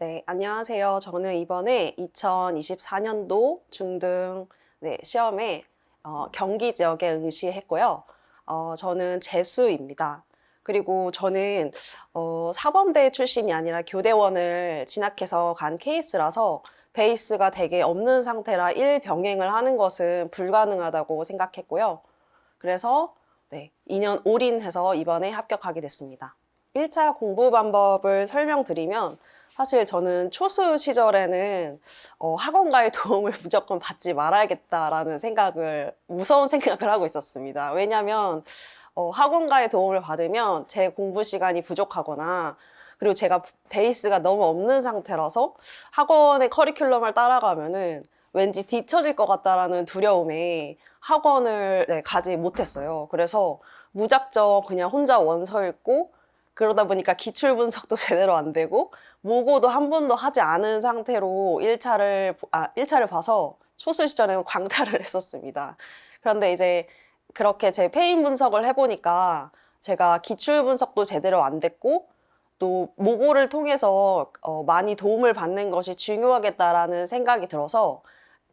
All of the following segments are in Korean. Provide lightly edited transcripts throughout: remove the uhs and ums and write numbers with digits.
네, 안녕하세요. 저는 이번에 2024년도 중등 시험에 경기 지역에 응시했고요. 저는 재수입니다. 그리고 저는 사범대 출신이 아니라 교대원을 진학해서 간 케이스라서 베이스가 되게 없는 상태라 일병행을 하는 것은 불가능하다고 생각했고요. 그래서 2년 올인해서 이번에 합격하게 됐습니다. 1차 공부 방법을 설명드리면 사실 저는 초수 시절에는 학원가의 도움을 무조건 받지 말아야겠다라는 무서운 생각을 하고 있었습니다. 왜냐하면 학원가의 도움을 받으면 제 공부 시간이 부족하거나 그리고 제가 베이스가 너무 없는 상태라서 학원의 커리큘럼을 따라가면은 왠지 뒤처질 것 같다라는 두려움에 학원을 가지 못했어요. 그래서 무작정 그냥 혼자 원서 읽고 그러다 보니까 기출 분석도 제대로 안 되고 모고도 한 번도 하지 않은 상태로 1차를 봐서 초수 시절에는 광탈을 했었습니다. 그런데 이제 그렇게 제 페인 분석을 해보니까 제가 기출 분석도 제대로 안 됐고 또 모고를 통해서 많이 도움을 받는 것이 중요하겠다라는 생각이 들어서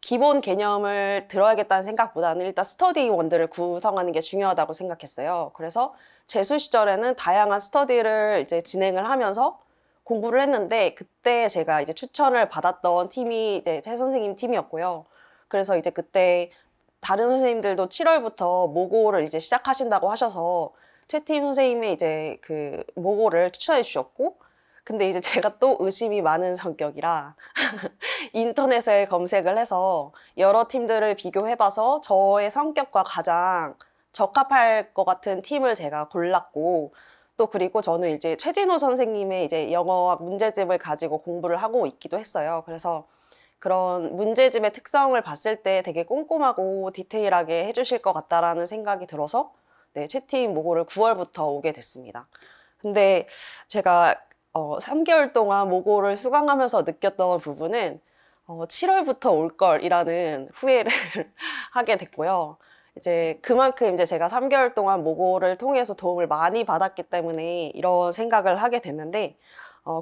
기본 개념을 들어야겠다는 생각보다는 일단 스터디 원들을 구성하는 게 중요하다고 생각했어요. 그래서 재수 시절에는 다양한 스터디를 이제 진행을 하면서 공부를 했는데 그때 제가 이제 추천을 받았던 팀이 이제 최 선생님 팀이었고요. 그래서 이제 그때 다른 선생님들도 7월부터 모고를 이제 시작하신다고 하셔서 최팀 선생님의 이제 그 모고를 추천해 주셨고 근데 이제 제가 또 의심이 많은 성격이라 인터넷에 검색을 해서 여러 팀들을 비교해봐서 저의 성격과 가장 적합할 것 같은 팀을 제가 골랐고 또 그리고 저는 이제 최진호 선생님의 이제 영어학 문제집을 가지고 공부를 하고 있기도 했어요. 그래서 그런 문제집의 특성을 봤을 때 되게 꼼꼼하고 디테일하게 해주실 것 같다라는 생각이 들어서 채팅 모고를 9월부터 오게 됐습니다. 근데 제가 3개월 동안 모고를 수강하면서 느꼈던 부분은 7월부터 올 걸이라는 후회를 하게 됐고요. 이제 그만큼 이제 제가 3개월 동안 모고를 통해서 도움을 많이 받았기 때문에 이런 생각을 하게 됐는데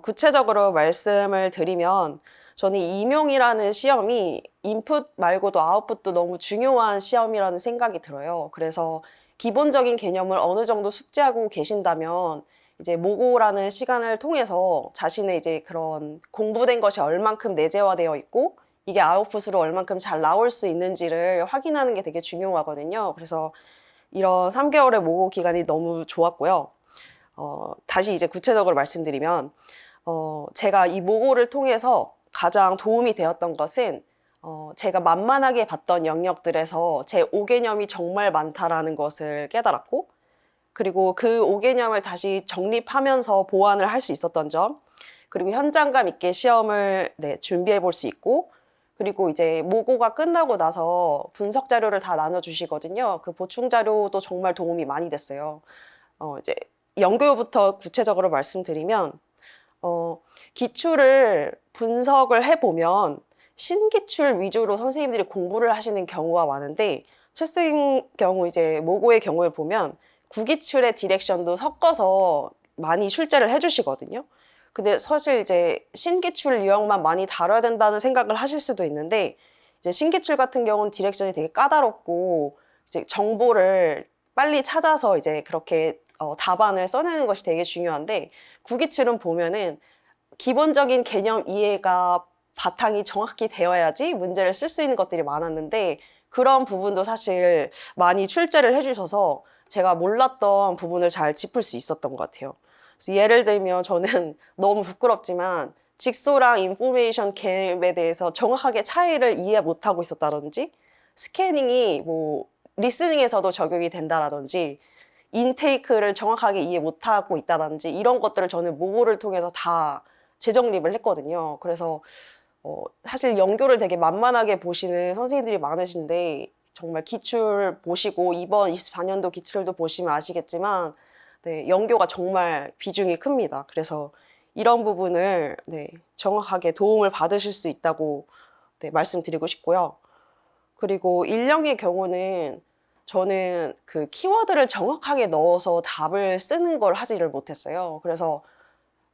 구체적으로 말씀을 드리면 저는 임용이라는 시험이 인풋 말고도 아웃풋도 너무 중요한 시험이라는 생각이 들어요. 그래서 기본적인 개념을 어느 정도 숙지하고 계신다면 이제 모고라는 시간을 통해서 자신의 이제 그런 공부된 것이 얼만큼 내재화되어 있고 이게 아웃풋으로 얼만큼 잘 나올 수 있는지를 확인하는 게 되게 중요하거든요. 그래서 이런 3개월의 모고 기간이 너무 좋았고요. 다시 이제 구체적으로 말씀드리면 제가 이 모고를 통해서 가장 도움이 되었던 것은 제가 만만하게 봤던 영역들에서 제 5개념이 정말 많다라는 것을 깨달았고 그리고 그 5개념을 다시 정립하면서 보완을 할 수 있었던 점 그리고 현장감 있게 시험을 준비해 볼 수 있고 그리고 이제 모고가 끝나고 나서 분석 자료를 다 나눠주시거든요. 그 보충 자료도 정말 도움이 많이 됐어요. 이제 연교부터 구체적으로 말씀드리면 기출을 분석을 해보면 신기출 위주로 선생님들이 공부를 하시는 경우가 많은데 최쌤 경우 이제 모고의 경우에 보면 구기출의 디렉션도 섞어서 많이 출제를 해주시거든요. 근데 사실 이제 신기출 유형만 많이 다뤄야 된다는 생각을 하실 수도 있는데 이제 신기출 같은 경우는 디렉션이 되게 까다롭고 이제 정보를 빨리 찾아서 이제 그렇게 답안을 써내는 것이 되게 중요한데 구기출은 보면은 기본적인 개념 이해가 바탕이 정확히 되어야지 문제를 쓸 수 있는 것들이 많았는데 그런 부분도 사실 많이 출제를 해주셔서 제가 몰랐던 부분을 잘 짚을 수 있었던 것 같아요. 그래서 예를 들면 저는 너무 부끄럽지만 직소랑 인포메이션 개념에 대해서 정확하게 차이를 이해 못하고 있었다든지 스캐닝이 뭐 리스닝에서도 적용이 된다라든지 인테이크를 정확하게 이해 못하고 있다든지 이런 것들을 저는 모고를 통해서 다 재정립을 했거든요. 그래서 사실 연교를 되게 만만하게 보시는 선생님들이 많으신데 정말 기출 보시고 이번 24년도 기출도 보시면 아시겠지만 연교가 정말 비중이 큽니다. 그래서 이런 부분을 정확하게 도움을 받으실 수 있다고 말씀드리고 싶고요. 그리고 일령의 경우는 저는 그 키워드를 정확하게 넣어서 답을 쓰는 걸 하지를 못했어요. 그래서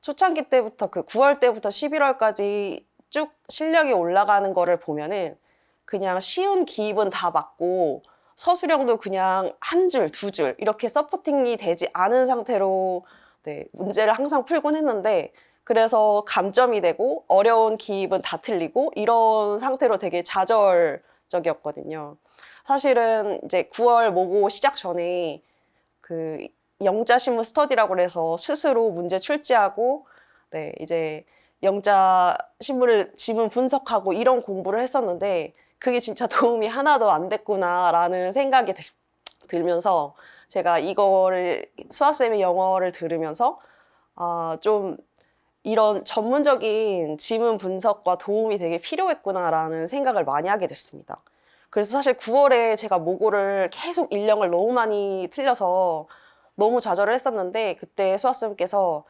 초창기 때부터 그 9월 때부터 11월까지 쭉 실력이 올라가는 거를 보면은 그냥 쉬운 기입은 다 맞고 서술형도 그냥 한 줄, 두 줄 이렇게 서포팅이 되지 않은 상태로 네, 문제를 항상 풀곤 했는데 그래서 감점이 되고 어려운 기입은 다 틀리고 이런 상태로 되게 좌절적이었거든요. 사실은 이제 9월 모고 시작 전에 그 영자신문 스터디라고 해서 스스로 문제 출제하고 네, 이제 영자 신문을 지문 분석하고 이런 공부를 했었는데 그게 진짜 도움이 하나도 안 됐구나라는 생각이 들면서 제가 이거를 수아쌤의 영어를 들으면서 좀 이런 전문적인 지문 분석과 도움이 되게 필요했구나라는 생각을 많이 하게 됐습니다. 그래서 사실 9월에 제가 모고를 계속 일령을 너무 많이 틀려서 너무 좌절을 했었는데 그때 수아쌤께서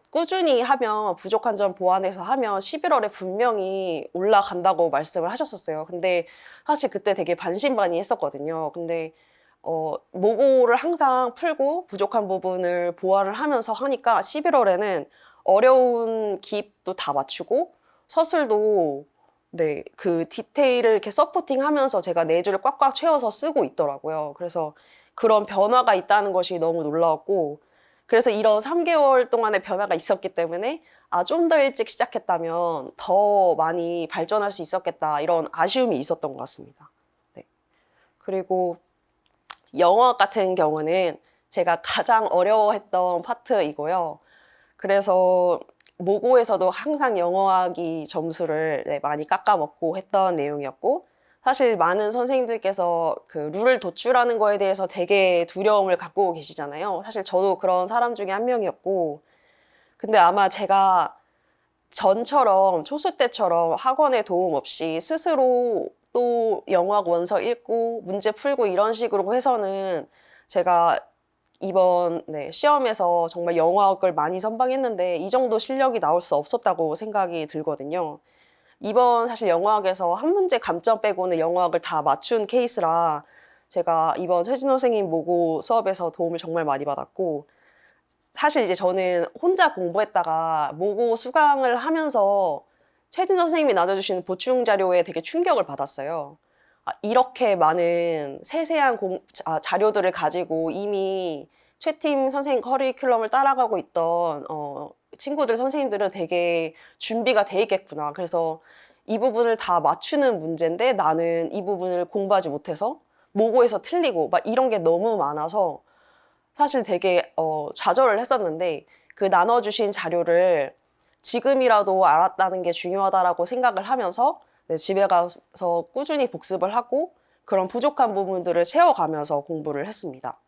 꾸준히 하면 부족한 점 보완해서 하면 11월에 분명히 올라간다고 말씀을 하셨었어요. 근데 사실 그때 되게 반신반의했었거든요. 근데 모고를 항상 풀고 부족한 부분을 보완을 하면서 하니까 11월에는 어려운 기입도 다 맞추고 서술도 네, 그 디테일을 이렇게 서포팅하면서 제가 네 줄을 꽉꽉 채워서 쓰고 있더라고요. 그래서 그런 변화가 있다는 것이 너무 놀라웠고 그래서 이런 3개월 동안의 변화가 있었기 때문에 좀 더 일찍 시작했다면 더 많이 발전할 수 있었겠다 이런 아쉬움이 있었던 것 같습니다. 네. 그리고 영어 같은 경우는 제가 가장 어려워했던 파트이고요. 그래서 모고에서도 항상 영어학이 점수를 네, 많이 깎아먹고 했던 내용이었고 사실 많은 선생님들께서 그 룰을 도출하는 거에 대해서 되게 두려움을 갖고 계시잖아요. 사실 저도 그런 사람 중에 한 명이었고 근데 아마 제가 전처럼 초수 때처럼 학원의 도움 없이 스스로 또 영어학 원서 읽고 문제 풀고 이런 식으로 해서는 제가 이번 네, 시험에서 정말 영어학을 많이 선방했는데 이 정도 실력이 나올 수 없었다고 생각이 들거든요. 이번 사실 영어학에서 한 문제 감점 빼고는 영어학을 다 맞춘 케이스라 제가 이번 최진호 선생님 모고 수업에서 도움을 정말 많이 받았고 사실 이제 저는 혼자 공부했다가 모고 수강을 하면서 최진호 선생님이 나눠주시는 보충 자료에 되게 충격을 받았어요. 이렇게 많은 세세한 자료들을 가지고 이미 최팀 선생님 커리큘럼을 따라가고 있던 친구들 선생님들은 되게 준비가 돼 있겠구나. 그래서 이 부분을 다 맞추는 문제인데 나는 이 부분을 공부하지 못해서 모고에서 틀리고 막 이런 게 너무 많아서 사실 되게 좌절을 했었는데 그 나눠주신 자료를 지금이라도 알았다는 게 중요하다라고 생각을 하면서 네, 집에 가서 꾸준히 복습을 하고 그런 부족한 부분들을 채워가면서 공부를 했습니다.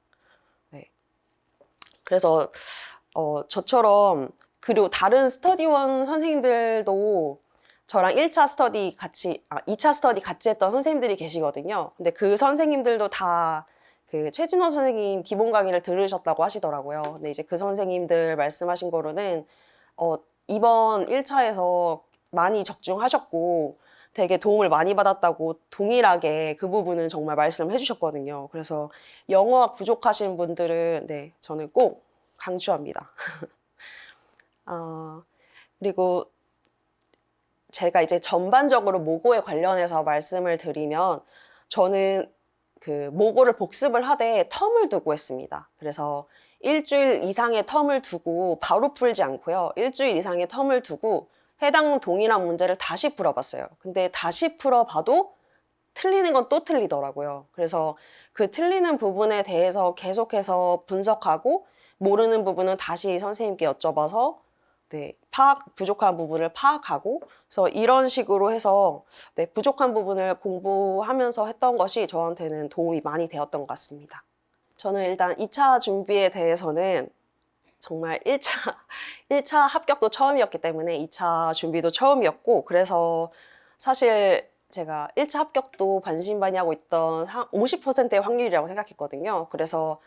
네. 그래서 저처럼 그리고 다른 스터디원 선생님들도 저랑 1차 스터디 같이 2차 스터디 같이 했던 선생님들이 계시거든요. 근데 그 선생님들도 다 그 최진원 선생님 기본 강의를 들으셨다고 하시더라고요. 근데 이제 그 선생님들 말씀하신 거로는 이번 1차에서 많이 적중하셨고 되게 도움을 많이 받았다고 동일하게 그 부분은 정말 말씀해 주셨거든요. 그래서 영어학 부족하신 분들은 네, 저는 꼭 강추합니다. 그리고 제가 이제 전반적으로 모고에 관련해서 말씀을 드리면 저는 그 모고를 복습을 하되 텀을 두고 했습니다. 그래서 일주일 이상의 텀을 두고 바로 풀지 않고요. 일주일 이상의 텀을 두고 해당 동일한 문제를 다시 풀어봤어요. 근데 다시 풀어봐도 틀리는 건 또 틀리더라고요. 그래서 그 틀리는 부분에 대해서 계속해서 분석하고 모르는 부분은 다시 선생님께 여쭤봐서 네, 부족한 부분을 파악하고 그래서 이런 식으로 해서 네, 부족한 부분을 공부하면서 했던 것이 저한테는 도움이 많이 되었던 것 같습니다. 저는 일단 2차 준비에 대해서는 정말 1차 합격도 처음이었기 때문에 2차 준비도 처음이었고 그래서 사실 제가 1차 합격도 반신반의하고 있던 50%의 확률이라고 생각했거든요. 그래서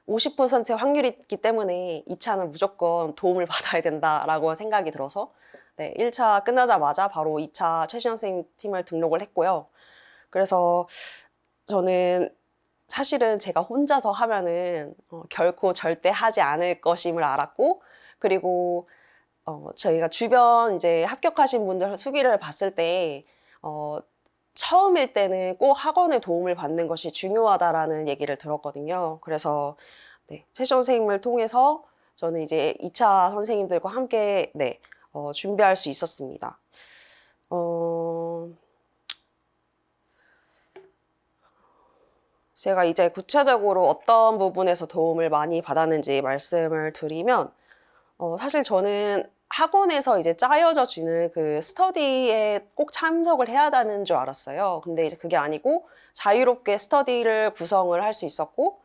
50%의 확률이 있기 때문에 2차는 무조건 도움을 받아야 된다라고 생각이 들어서 네, 1차 끝나자마자 바로 2차 최시현 선생님 팀을 등록을 했고요. 그래서 저는 사실은 제가 혼자서 하면은 결코 절대 하지 않을 것임을 알았고 그리고 저희가 주변 이제 합격하신 분들 수기를 봤을 때, 처음일 때는 꼭 학원의 도움을 받는 것이 중요하다라는 얘기를 들었거든요. 그래서 네, 최 선생님을 통해서 저는 이제 2차 선생님들과 함께 네, 준비할 수 있었습니다. 제가 이제 구체적으로 어떤 부분에서 도움을 많이 받았는지 말씀을 드리면, 사실 저는 학원에서 이제 짜여져 주는 그 스터디에 꼭 참석을 해야 하는 줄 알았어요. 근데 이제 그게 아니고 자유롭게 스터디를 구성을 할 수 있었고,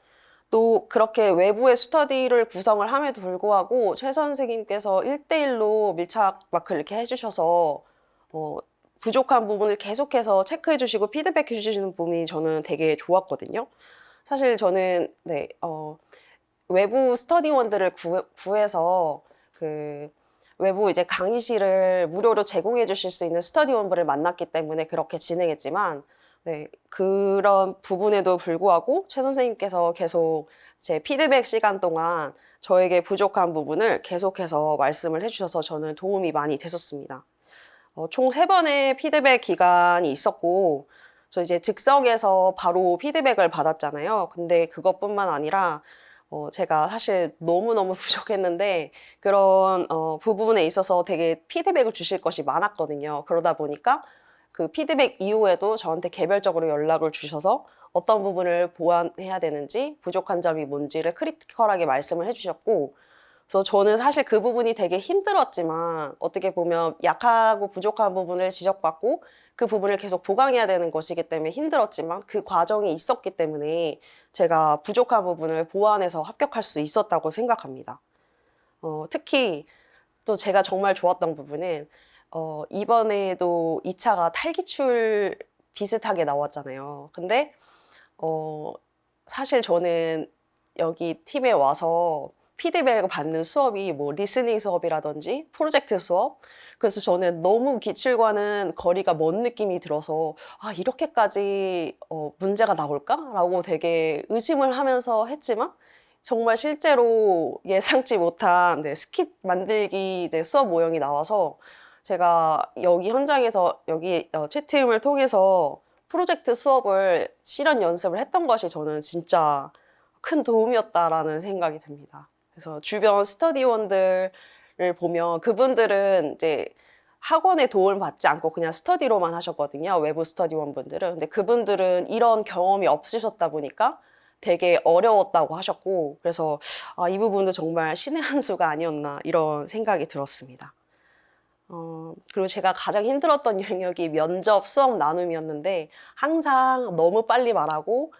또 그렇게 외부의 스터디를 구성을 함에도 불구하고 최 선생님께서 1대1로 밀착 마크를 이렇게 해주셔서 부족한 부분을 계속해서 체크해 주시고 피드백해 주시는 부분이 저는 되게 좋았거든요. 사실 저는 네, 외부 스터디원들을 구해서 그 외부 이제 강의실을 무료로 제공해 주실 수 있는 스터디원분을 만났기 때문에 그렇게 진행했지만, 네, 그런 부분에도 불구하고 최 선생님께서 계속 제 피드백 시간 동안 저에게 부족한 부분을 계속해서 말씀을 해주셔서 저는 도움이 많이 됐었습니다. 총 3번의 피드백 기간이 있었고, 저 이제 즉석에서 바로 피드백을 받았잖아요. 근데 그것뿐만 아니라 제가 사실 너무너무 부족했는데 그런 부분에 있어서 되게 피드백을 주실 것이 많았거든요. 그러다 보니까 그 피드백 이후에도 저한테 개별적으로 연락을 주셔서 어떤 부분을 보완해야 되는지, 부족한 점이 뭔지를 크리티컬하게 말씀을 해주셨고, 그래서 저는 사실 그 부분이 되게 힘들었지만 어떻게 보면 약하고 부족한 부분을 지적받고 그 부분을 계속 보강해야 되는 것이기 때문에 힘들었지만 그 과정이 있었기 때문에 제가 부족한 부분을 보완해서 합격할 수 있었다고 생각합니다. 특히 또 제가 정말 좋았던 부분은 이번에도 2차가 탈기출 비슷하게 나왔잖아요. 근데 사실 저는 여기 팀에 와서 피드백을 받는 수업이 뭐 리스닝 수업이라든지 프로젝트 수업, 그래서 저는 너무 기출과는 거리가 먼 느낌이 들어서 이렇게까지 문제가 나올까라고 되게 의심을 하면서 했지만 정말 실제로 예상치 못한 네, 스킷 만들기 이제 수업 모형이 나와서 제가 여기 현장에서 여기 채팅을 통해서 프로젝트 수업을 실현 연습을 했던 것이 저는 진짜 큰 도움이었다라는 생각이 듭니다. 그래서 주변 스터디원들을 보면 그분들은 이제 학원의 도움을 받지 않고 그냥 스터디로만 하셨거든요. 외부 스터디원분들은. 근데 그분들은 이런 경험이 없으셨다 보니까 되게 어려웠다고 하셨고, 그래서 이 부분도 정말 신의 한 수가 아니었나 이런 생각이 들었습니다. 그리고 제가 가장 힘들었던 영역이 면접 수업 나눔이었는데 항상 너무 빨리 말하고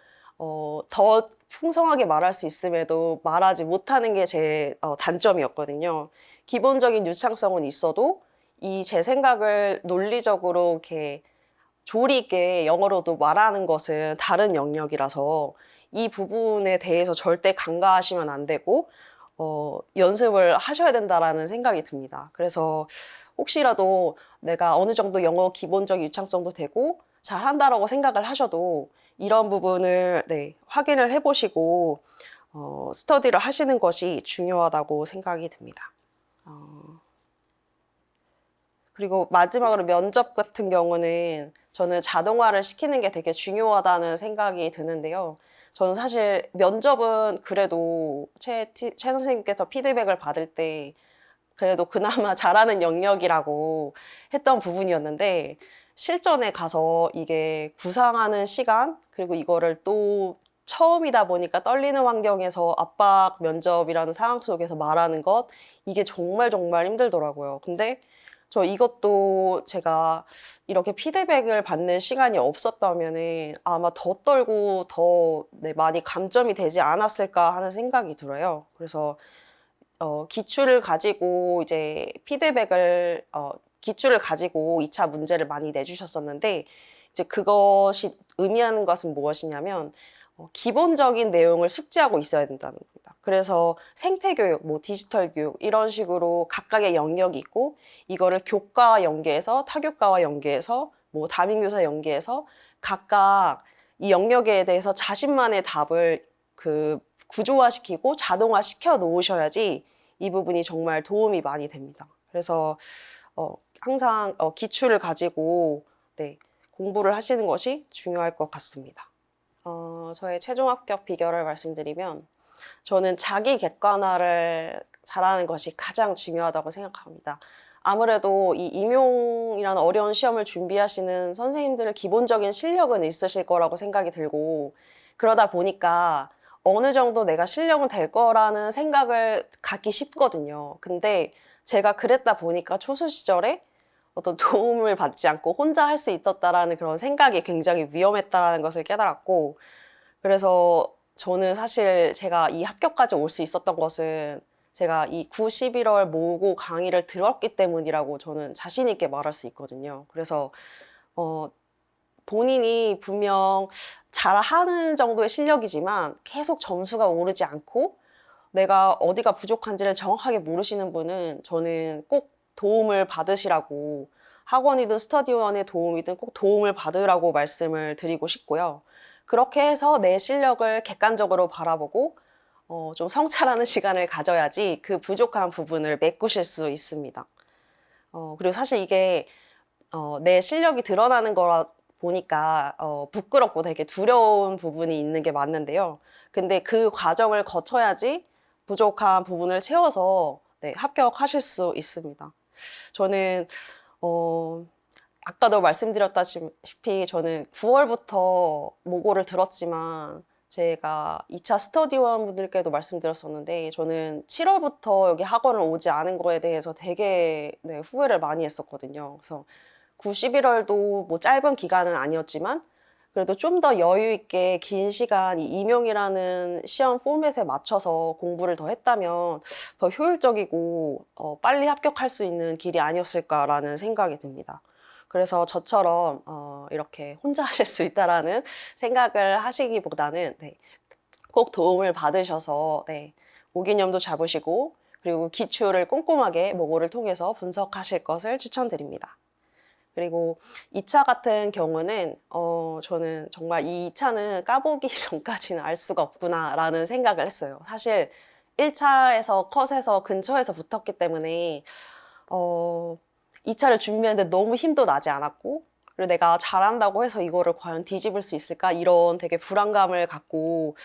더 풍성하게 말할 수 있음에도 말하지 못하는 게 제 단점이었거든요. 기본적인 유창성은 있어도 이 제 생각을 논리적으로 이렇게 조리 있게 영어로도 말하는 것은 다른 영역이라서 이 부분에 대해서 절대 간과하시면 안 되고 연습을 하셔야 된다라는 생각이 듭니다. 그래서 혹시라도 내가 어느 정도 영어 기본적 유창성도 되고 잘한다라고 생각을 하셔도 이런 부분을 네, 확인을 해보시고 스터디를 하시는 것이 중요하다고 생각이 듭니다. 그리고 마지막으로 면접 같은 경우는 저는 자동화를 시키는 게 되게 중요하다는 생각이 드는데요. 저는 사실 면접은 그래도 최 선생님께서 피드백을 받을 때 그래도 그나마 잘하는 영역이라고 했던 부분이었는데 실전에 가서 이게 구상하는 시간, 그리고 이거를 또 처음이다 보니까 떨리는 환경에서 압박 면접이라는 상황 속에서 말하는 것, 이게 정말 정말 힘들더라고요. 근데 저 이것도 제가 이렇게 피드백을 받는 시간이 없었다면은 아마 더 떨고 더 네, 많이 감점이 되지 않았을까 하는 생각이 들어요. 그래서 기출을 가지고 이제 피드백을 기출을 가지고 2차 문제를 많이 내주셨었는데 이제 그것이 의미하는 것은 무엇이냐면 기본적인 내용을 숙지하고 있어야 된다는 겁니다. 그래서 생태교육, 뭐 디지털 교육 이런 식으로 각각의 영역이 있고 이거를 교과와 연계해서 타교과와 연계해서 뭐 다민교사 연계해서 각각 이 영역에 대해서 자신만의 답을 그 구조화시키고 자동화시켜 놓으셔야지 이 부분이 정말 도움이 많이 됩니다. 그래서 항상 기출을 가지고 네, 공부를 하시는 것이 중요할 것 같습니다. 저의 최종 합격 비결을 말씀드리면 저는 자기 객관화를 잘하는 것이 가장 중요하다고 생각합니다. 아무래도 이 임용이라는 어려운 시험을 준비하시는 선생님들의 기본적인 실력은 있으실 거라고 생각이 들고 그러다 보니까 어느 정도 내가 실력은 될 거라는 생각을 갖기 쉽거든요. 근데 제가 그랬다 보니까 초수 시절에 어떤 도움을 받지 않고 혼자 할 수 있었다라는 그런 생각이 굉장히 위험했다라는 것을 깨달았고 그래서 저는 사실 제가 이 합격까지 올 수 있었던 것은 제가 이 9, 11월 모으고 강의를 들었기 때문이라고 저는 자신 있게 말할 수 있거든요. 그래서 본인이 분명 잘하는 정도의 실력이지만 계속 점수가 오르지 않고 내가 어디가 부족한지를 정확하게 모르시는 분은 저는 꼭 도움을 받으시라고 학원이든 스터디원의 도움이든 꼭 도움을 받으라고 말씀을 드리고 싶고요. 그렇게 해서 내 실력을 객관적으로 바라보고 좀 성찰하는 시간을 가져야지 그 부족한 부분을 메꾸실 수 있습니다. 그리고 사실 이게 내 실력이 드러나는 거라 보니까 부끄럽고 되게 두려운 부분이 있는 게 맞는데요. 근데 그 과정을 거쳐야지 부족한 부분을 채워서 네, 합격하실 수 있습니다. 저는 아까도 말씀드렸다시피 저는 9월부터 모고를 들었지만 제가 2차 스터디원 분들께도 말씀드렸었는데 저는 7월부터 여기 학원을 오지 않은 거에 대해서 되게 네, 후회를 많이 했었거든요. 그래서 9, 11월도 뭐 짧은 기간은 아니었지만 그래도 좀 더 여유 있게 긴 시간 이 임용이라는 시험 포맷에 맞춰서 공부를 더 했다면 더 효율적이고 빨리 합격할 수 있는 길이 아니었을까라는 생각이 듭니다. 그래서 저처럼 이렇게 혼자 하실 수 있다라는 생각을 하시기보다는 네, 꼭 도움을 받으셔서 네, 모기념도 잡으시고 그리고 기출을 꼼꼼하게 모고를 통해서 분석하실 것을 추천드립니다. 그리고 2차 같은 경우는 저는 정말 이 2차는 까보기 전까지는 알 수가 없구나라는 생각을 했어요. 사실 1차에서 컷에서 근처에서 붙었기 때문에 2차를 준비하는데 너무 힘도 나지 않았고 그리고 내가 잘한다고 해서 이거를 과연 뒤집을 수 있을까? 이런 되게 불안감을 갖고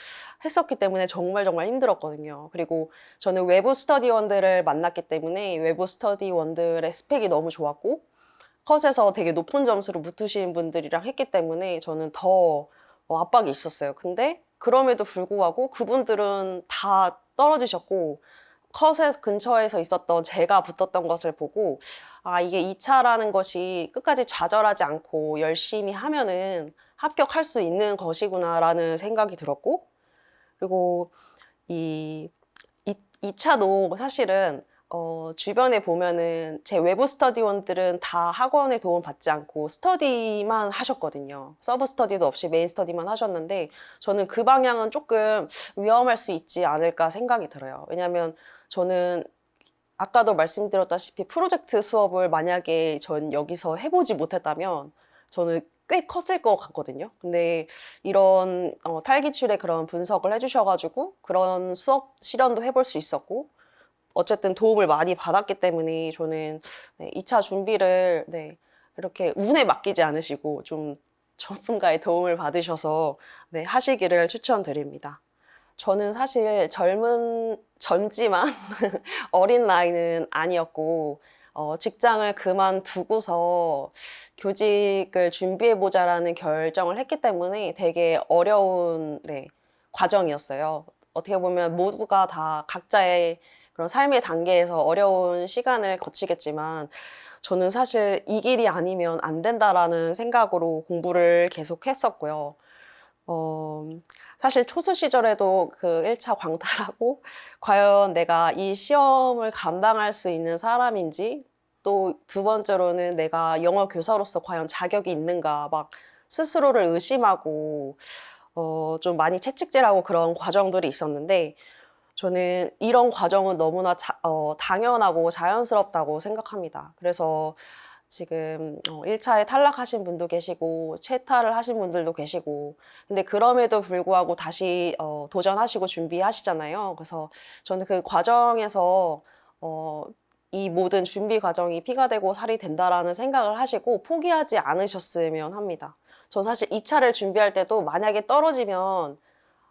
했었기 때문에 정말 정말 힘들었거든요. 그리고 저는 외부 스터디원들을 만났기 때문에 외부 스터디원들의 스펙이 너무 좋았고 컷에서 되게 높은 점수를 붙으신 분들이랑 했기 때문에 저는 더 압박이 있었어요. 근데 그럼에도 불구하고 그분들은 다 떨어지셨고 컷에 근처에서 있었던 제가 붙었던 것을 보고 아 이게 2차라는 것이 끝까지 좌절하지 않고 열심히 하면은 합격할 수 있는 것이구나라는 생각이 들었고 그리고 이 2차도 사실은 주변에 보면은 제 외부 스터디원들은 다 학원의 도움 받지 않고 스터디만 하셨거든요. 서브 스터디도 없이 메인 스터디만 하셨는데 저는 그 방향은 조금 위험할 수 있지 않을까 생각이 들어요. 왜냐하면 저는 아까도 말씀드렸다시피 프로젝트 수업을 만약에 전 여기서 해보지 못했다면 저는 꽤 컸을 것 같거든요. 근데 이런 탈기출의 그런 분석을 해주셔가지고 그런 수업 실현도 해볼 수 있었고 어쨌든 도움을 많이 받았기 때문에 저는 네, 2차 준비를 네, 이렇게 운에 맡기지 않으시고 좀 전문가의 도움을 받으셔서 네, 하시기를 추천드립니다. 저는 사실 젊지만 어린 나이는 아니었고, 직장을 그만두고서 교직을 준비해보자라는 결정을 했기 때문에 되게 어려운, 네, 과정이었어요. 어떻게 보면 모두가 다 각자의 그런 삶의 단계에서 어려운 시간을 거치겠지만, 저는 사실 이 길이 아니면 안 된다라는 생각으로 공부를 계속 했었고요. 어, 사실 초수 시절에도 그 1차 광탈하고 과연 내가 이 시험을 감당할 수 있는 사람인지 또 두 번째로는 내가 영어 교사로서 과연 자격이 있는가 막 스스로를 의심하고 좀 많이 채찍질하고 그런 과정들이 있었는데 저는 이런 과정은 너무나 당연하고 자연스럽다고 생각합니다. 그래서 지금 1차에 탈락하신 분도 계시고 채탈을 하신 분들도 계시고 근데 그럼에도 불구하고 다시 도전하시고 준비하시잖아요. 그래서 저는 그 과정에서 이 모든 준비 과정이 피가 되고 살이 된다라는 생각을 하시고 포기하지 않으셨으면 합니다. 전 사실 2차를 준비할 때도 만약에 떨어지면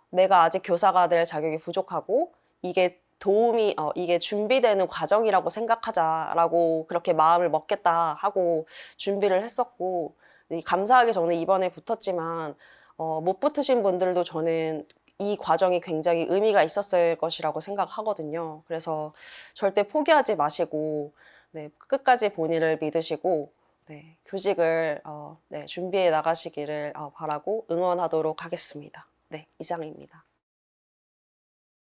내가 아직 교사가 될 자격이 부족하고 이게 이게 준비되는 과정이라고 생각하자라고 그렇게 마음을 먹겠다 하고 준비를 했었고, 감사하게 저는 이번에 붙었지만, 못 붙으신 분들도 저는 이 과정이 굉장히 의미가 있었을 것이라고 생각하거든요. 그래서 절대 포기하지 마시고, 네, 끝까지 본인을 믿으시고, 네, 교직을 준비해 나가시기를 바라고 응원하도록 하겠습니다. 네, 이상입니다.